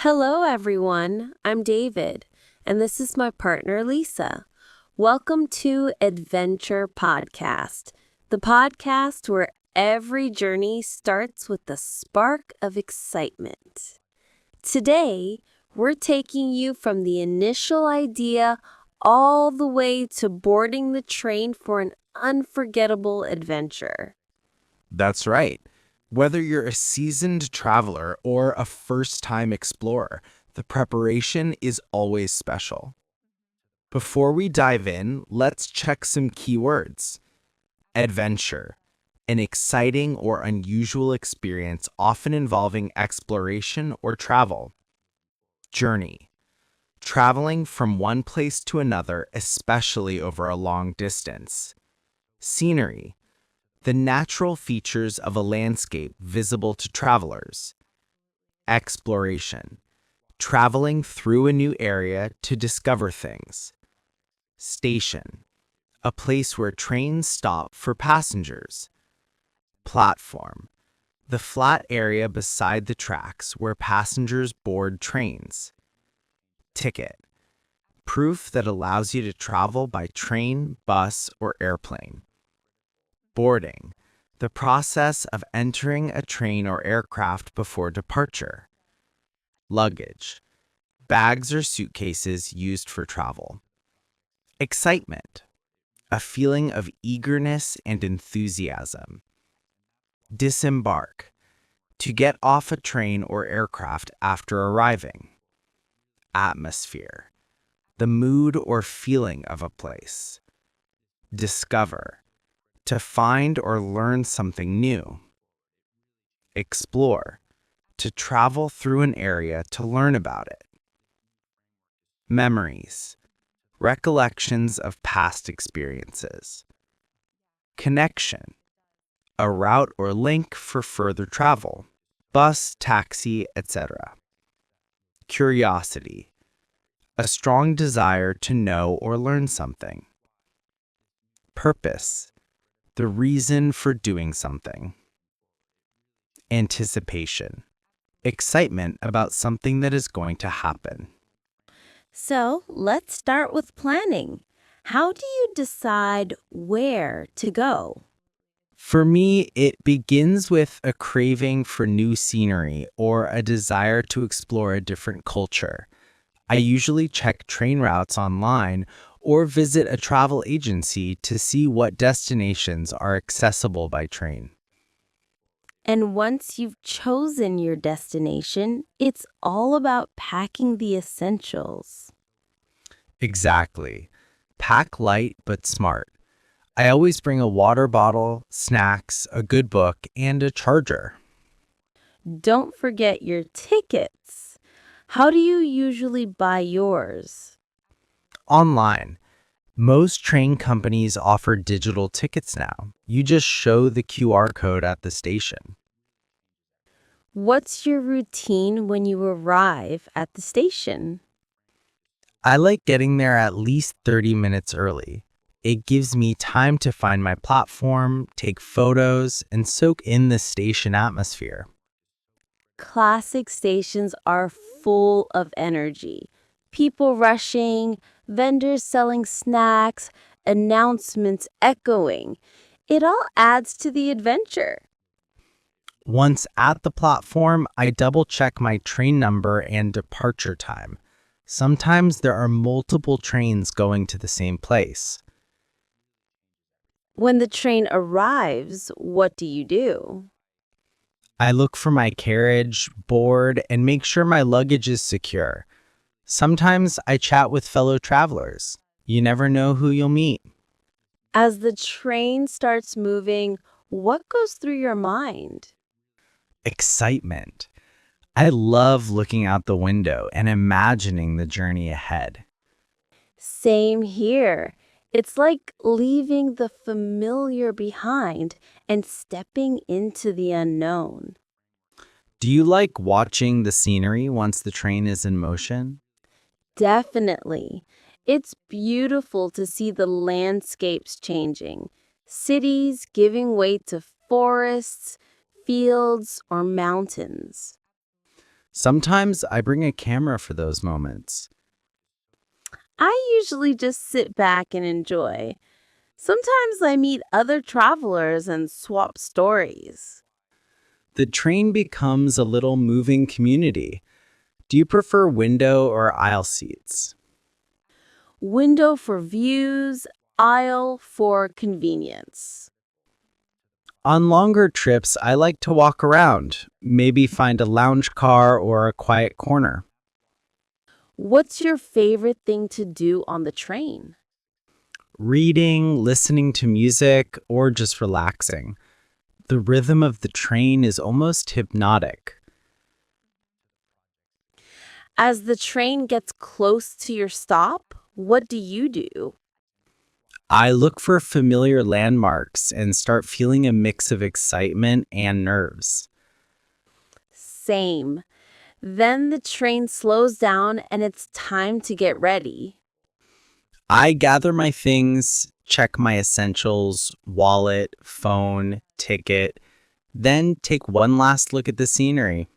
Hello, everyone. I'm David, and this is my partner, Lisa. Welcome to Adventure Podcast, the podcast where every journey starts with the spark of excitement. Today, we're taking you from the initial idea all the way to boarding the train for an unforgettable adventure. That's right. Whether you're a seasoned traveler or a first-time explorer, the preparation is always special. Before we dive in, let's check some keywords. Adventure, an exciting or unusual experience often involving exploration or travel. Journey, traveling from one place to another, especially over a long distance. Scenery, the natural features of a landscape visible to travelers. Exploration, traveling through a new area to discover things. Station, a place where trains stop for passengers. Platform, the flat area beside the tracks where passengers board trains. Ticket, proof that allows you to travel by train, bus, or airplane. Boarding, the process of entering a train or aircraft before departure. Luggage, bags or suitcases used for travel. Excitement, a feeling of eagerness and enthusiasm. Disembark, to get off a train or aircraft after arriving. Atmosphere, the mood or feeling of a place. Discover, to find or learn something new. Explore, to travel through an area to learn about it. Memories, recollections of past experiences. Connection, a route or link for further travel, bus, taxi, etc. Curiosity, a strong desire to know or learn something. Purpose, the reason for doing something. Anticipation, excitement about something that is going to happen. So let's start with planning. How do you decide where to go? For me, it begins with a craving for new scenery or a desire to explore a different culture. I usually check train routes online or visit a travel agency to see what destinations are accessible by train. And once you've chosen your destination, it's all about packing the essentials. Exactly. Pack light but smart. I always bring a water bottle, snacks, a good book, and a charger. Don't forget your tickets. How do you usually buy yours? Online. Most train companies offer digital tickets now. You just show the QR code at the station. What's your routine when you arrive at the station? I like getting there at least 30 minutes early. It gives me time to find my platform, take photos, and soak in the station atmosphere. Classic stations are full of energy. People rushing, vendors selling snacks, announcements echoing. It all adds to the adventure. Once at the platform, I double-check my train number and departure time. Sometimes there are multiple trains going to the same place. When the train arrives, what do you do? I look for my carriage, board, and make sure my luggage is secure. Sometimes I chat with fellow travelers. You never know who you'll meet. As the train starts moving, what goes through your mind? Excitement. I love looking out the window and imagining the journey ahead. Same here. It's like leaving the familiar behind and stepping into the unknown. Do you like watching the scenery once the train is in motion? Definitely. It's beautiful to see the landscapes changing, cities giving way to forests, fields, or mountains. Sometimes I bring a camera for those moments. I usually just sit back and enjoy. Sometimes I meet other travelers and swap stories. The train becomes a little moving community. Do you prefer window or aisle seats? Window for views, aisle for convenience. On longer trips, I like to walk around, maybe find a lounge car or a quiet corner. What's your favorite thing to do on the train? Reading, listening to music, or just relaxing. The rhythm of the train is almost hypnotic. As the train gets close to your stop, what do you do? I look for familiar landmarks and start feeling a mix of excitement and nerves. Same. Then the train slows down and it's time to get ready. I gather my things, check my essentials, wallet, phone, ticket, then take one last look at the scenery.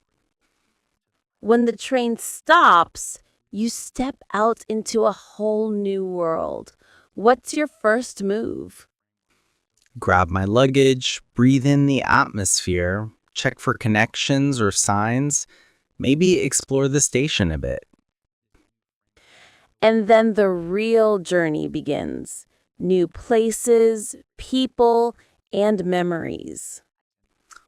When the train stops, you step out into a whole new world. What's your first move? Grab my luggage, breathe in the atmosphere, check for connections or signs, maybe explore the station a bit. And then the real journey begins. New places, people, and memories.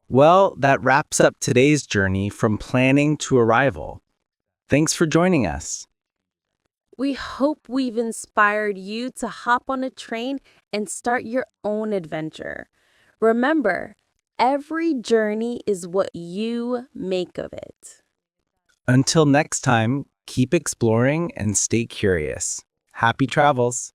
Well, that wraps up today's journey from planning to arrival. Thanks for joining us. We hope we've inspired you to hop on a train and start your own adventure. Remember, every journey is what you make of it. Until next time, keep exploring and stay curious. Happy travels!